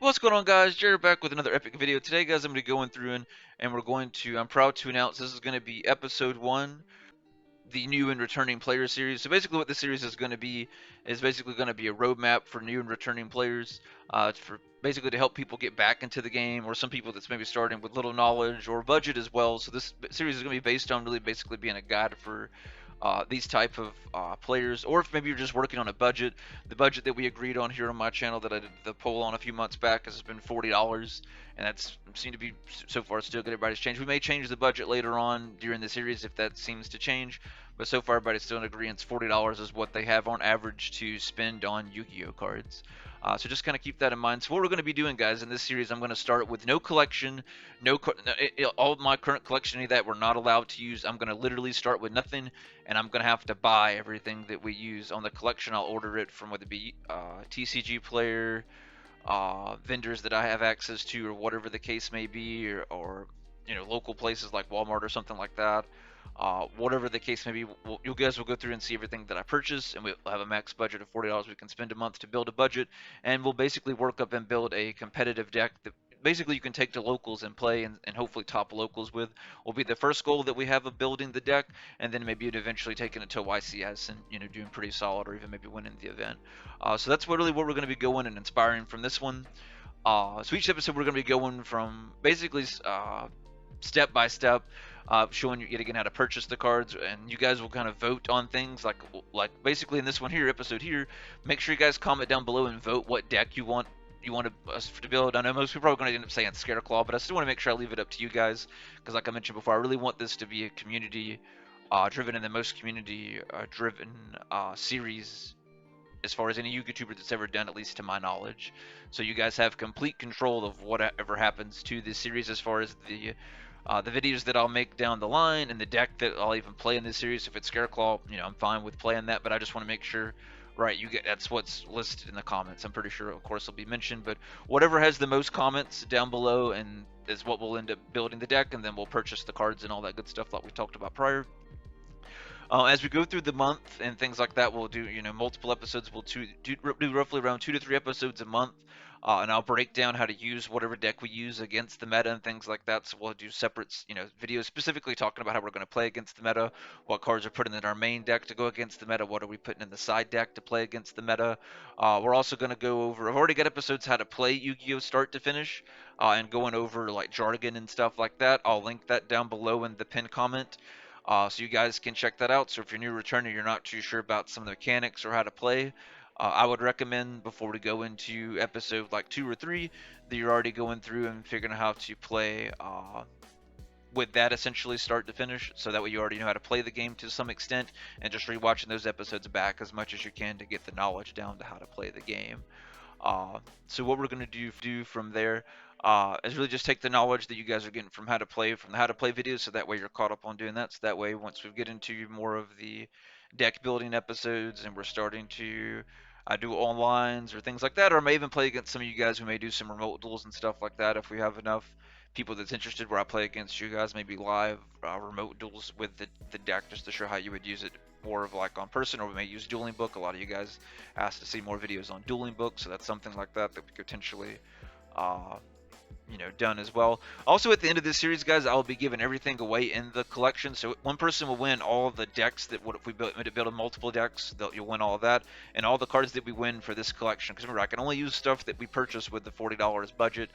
What's going on, guys? Jared back with another epic video. Today, guys, I'm going to be going through and I'm proud to announce this is going to be episode 1, the new and returning player series. So basically what this series is going to be is basically going to be a roadmap for new and returning players. It's for basically to help people get back into the game, or some people that's maybe starting with little knowledge or budget as well. So this series is going to be based on really basically being a guide for these type of players, or if maybe you're just working on a budget. The budget that we agreed on here on my channel that I did the poll on a few months back has been $40, and that's seemed to be so far still good. Everybody's changed. We may change the budget later on during the series if that seems to change, but so far everybody's still in agreement. $40 is what they have on average to spend on Yu-Gi-Oh cards. So just kind of keep that in mind. So what we're going to be doing, guys, in this series, I'm going to start with no collection, all of my current collection, any of that we're not allowed to use. I'm going to literally start with nothing, and I'm going to have to buy everything that we use on the collection. I'll order it from whether it be TCG Player, vendors that I have access to, or whatever the case may be, or local places like Walmart or something like that. Whatever the case may be, you guys will go through and see everything that I purchase, and we'll have a max budget of $40 we can spend a month to build a budget, and we'll basically work up and build a competitive deck that basically you can take to locals and play, and hopefully top locals with. Will be the first goal that we have of building the deck, and then maybe eventually taking it to YCS and doing pretty solid, or even maybe winning the event. So that's really where we're going to be going and inspiring from this one. So each episode we're going to be going from basically step by step, showing you yet again how to purchase the cards, and you guys will kind of vote on things like basically in this one here episode here. Make sure you guys comment down below and vote what deck you want us to build. I know most people are going to end up saying Scareclaw, but I still want to make sure I leave it up to you guys, because like I mentioned before, I really want this to be a community driven and the most community driven series as far as any YouTuber that's ever done, at least to my knowledge. So you guys have complete control of whatever happens to this series, as far as the videos that I'll make down the line, and the deck that I'll even play in this series. If it's Scareclaw, I'm fine with playing that, but I just want to make sure, right, that's what's listed in the comments. I'm pretty sure, of course, it'll be mentioned, but whatever has the most comments down below and is what we'll end up building the deck, and then we'll purchase the cards and all that good stuff like we talked about prior. As we go through the month and things like that, we'll do multiple episodes. We'll do roughly around 2 to 3 episodes a month, and I'll break down how to use whatever deck we use against the meta and things like that. So we'll do separate videos specifically talking about how we're going to play against the meta, what cards are put in our main deck to go against the meta, what are we putting in the side deck to play against the meta. We're also going to go over. I've already got episodes how to play Yu-Gi-Oh start to finish, and going over like jargon and stuff like that. I'll link that down below in the pinned comment. So you guys can check that out. So if you're new returner, you're not too sure about some of the mechanics or how to play, I would recommend before we go into episode like 2 or 3 that you're already going through and figuring out how to play with that essentially start to finish. So that way you already know how to play the game to some extent, and just rewatching those episodes back as much as you can to get the knowledge down to how to play the game. So what we're going to do from there is really just take the knowledge that you guys are getting from how to play from the how to play videos, so that way you're caught up on doing that. So that way once we get into more of the deck building episodes and we're starting to do onlines or things like that, or I may even play against some of you guys who may do some remote duels and stuff like that if we have enough people that's interested, where I play against you guys, maybe live remote duels with the deck, just to show how you would use it more of like on person, or we may use dueling book. A lot of you guys asked to see more videos on dueling book, so that's something like that that we could potentially uh, done as well. Also, at the end of this series, guys, I'll be giving everything away in the collection. So one person will win all of the decks that if we build multiple decks, you'll win all of that, and all the cards that we win for this collection. Because remember, I can only use stuff that we purchase with the $40 budget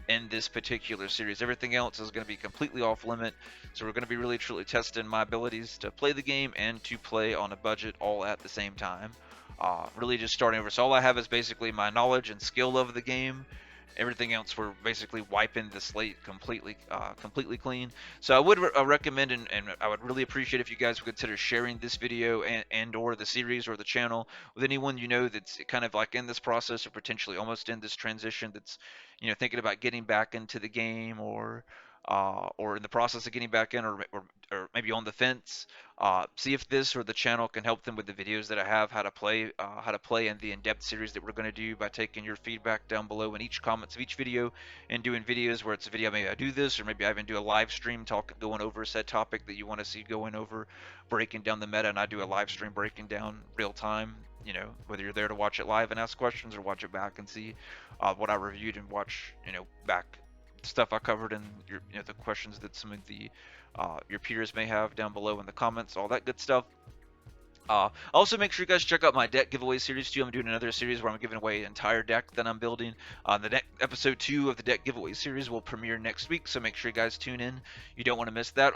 in this particular series. Everything else is going to be completely off limit. So we're going to be really truly testing my abilities to play the game and to play on a budget all at the same time. Really just starting over. So all I have is basically my knowledge and skill of the game. Everything else, we're basically wiping the slate completely clean. So I would recommend, and I would really appreciate if you guys would consider sharing this video and or the series or the channel with anyone that's kind of like in this process, or potentially almost in this transition, that's thinking about getting back into the game, or in the process of getting back in, or maybe on the fence. See if this or the channel can help them with the videos that I have, how to play in the in-depth series that we're going to do, by taking your feedback down below in each comments of each video, and doing videos where it's a video, maybe I do this, or maybe I even do a live stream going over a set topic that you want to see going over, breaking down the meta, and I do a live stream breaking down real time whether you're there to watch it live and ask questions or watch it back and see what I reviewed and watch, back stuff I covered and the questions that some of the your peers may have down below in the comments, all that good stuff. Also, make sure you guys check out my deck giveaway series too. I'm doing another series where I'm giving away an entire deck that I'm building. Episode 2 of the deck giveaway series will premiere next week, so make sure you guys tune in. You don't want to miss that.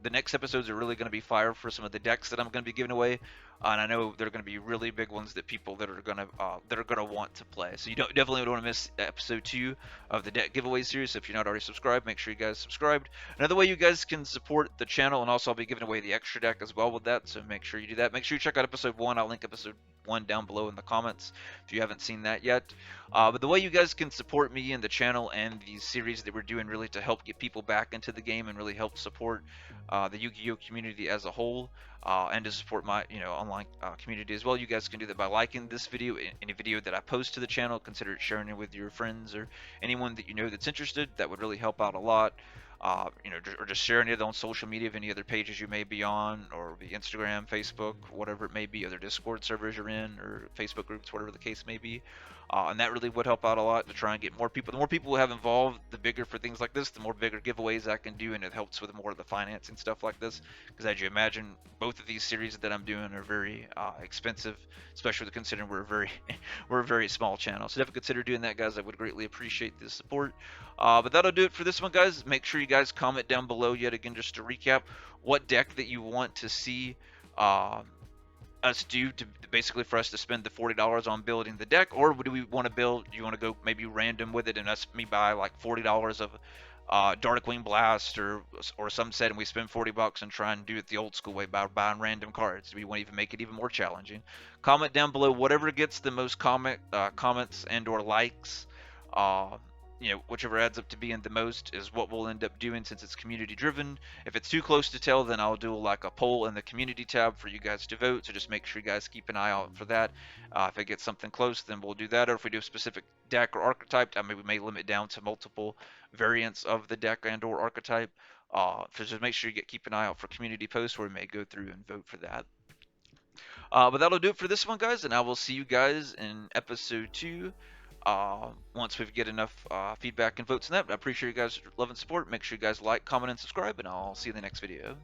The next episodes are really going to be fire for some of the decks that I'm going to be giving away, and I know they're going to be really big ones that people that are gonna want to play. So you definitely don't want to miss episode 2 of the deck giveaway series. So if you're not already subscribed, make sure you guys subscribed. Another way you guys can support the channel, and also I'll be giving away the extra deck as well with that, so make sure you do that. Make sure you check out episode 1. I'll link episode 1 down below in the comments if you haven't seen that yet. But the way you guys can support me and the channel and the series that we're doing really to help get people back into the game and really help support the Yu-Gi-Oh community as a whole, and to support my online community as well. You guys can do that by liking this video, any video that I post to the channel. Consider sharing it with your friends or anyone that you know that's interested. That would really help out a lot. Or just sharing it on social media of any other pages you may be on, or be Instagram, Facebook, whatever it may be, other Discord servers you're in, or Facebook groups, whatever the case may be. And that really would help out a lot to try and get more people. The more people we have involved, the bigger for things like this, the more bigger giveaways I can do, and it helps with more of the financing stuff like this. Because as you imagine, both of these series that I'm doing are very expensive, especially considering we're a very we're a very small channel. So definitely consider doing that, guys. I would greatly appreciate the support. But that'll do it for this one, guys. Make sure you guys comment down below yet again just to recap what deck that you want to see uh, us do to basically for us to spend the $40 on building the deck, or do we want to build? Do you want to go maybe random with it and me buy like $40 of Darkwing Blast or some set, and we spend $40 and try and do it the old school way by buying random cards? Do we want to even make it even more challenging? Comment down below whatever gets the most comments and or likes. Uh, whichever adds up to being the most is what we'll end up doing since it's community driven. If it's too close to tell, then I'll do like a poll in the community tab for you guys to vote. So just make sure you guys keep an eye out for that. If it gets something close, then we'll do that. Or if we do a specific deck or archetype, we may limit down to multiple variants of the deck and or archetype. So just make sure you keep an eye out for community posts where we may go through and vote for that. But that'll do it for this one, guys, and I will see you guys in episode 2. Once we get enough feedback and votes on that. I appreciate you guys' love and support. Make sure you guys like, comment, and subscribe, and I'll see you in the next video.